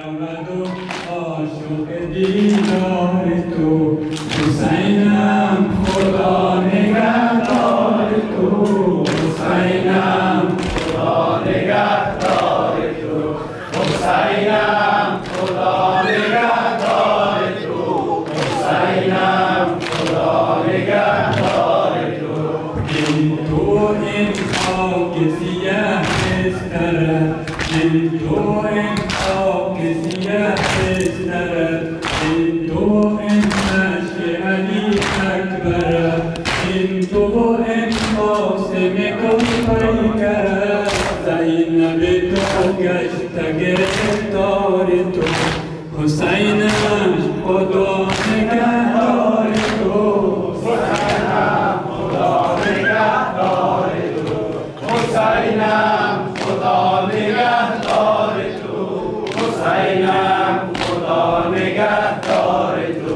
آمد و عاشق دیدار تو حسینم، خدا نگهدار تو حسینم، خدا نگهدار تو حسینم، خدا نگهدار تو حسینم، خدا نگهدار تو. این تو این خاک سیاه بسترد، این تو این خاک سیاه بسترد، این تو این نشی علی اکبرد، این تو این قاسم کن پیکرد. زینب تو گشت گرفتار تو حسینم، خدا نگهدار تو حسینم، خدا نگهدار تو حسینم، خدا نگهدار تو حسینم، خدا نگهدار تو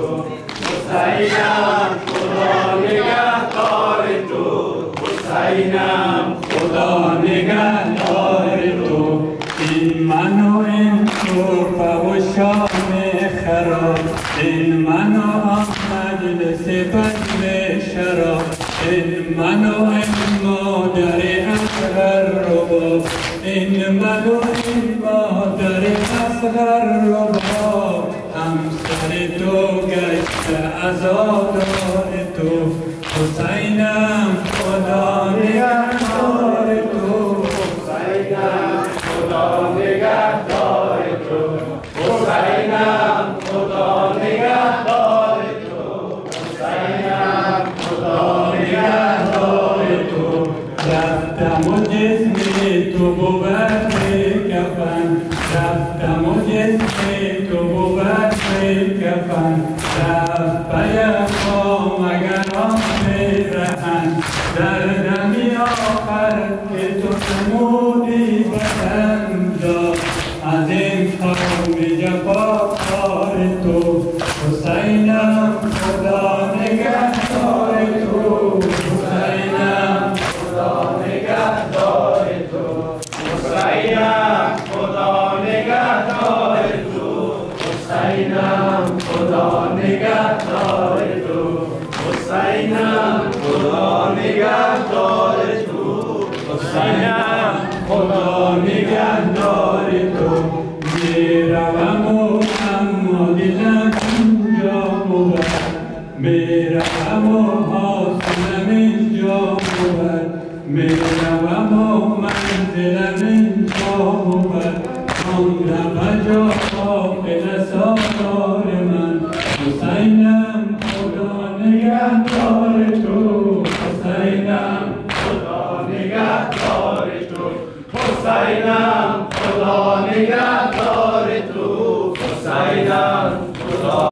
حسینم، خدا نگهدار تو حسینم، خدا نگهدار تو. این من و این تربه و شام خراب، این من و مجلس بزم شراب، این من و این مادر اصغر رباب، این من و این مادر اصغر رباب. همسر تو گشت عزادار تو حسینم، خدا نگهدار تو حسینم، خدا نگهدار تو حسینم، خدا نگهدار تو حسینم، خدا نگهدار تو. رفتم و جسم تو بود کفن، رفتم و جسم تو بود کفن، رفت پیغام مگر آن رهن، در دمی آخر که تو نمودی بدن داد، از این قوم جفاکار تو حسینم، خدا نگهدار تو حسینم، خدا نگهدار تو حسینم، خدا نگهدار تو حسینم، خدا نگهدار تو حسینم، خدا نگهدار تو حسینم، خدا نگهدار تو. میروم و اما دلم اینجا بود، میروم و حاصلم اینجا بود، میروم و منزلم اینجا بود. ماندم جا قافل سالار من حسینم، خدا نگهدار تو حسینم، خدا نگهدار تو حسینم،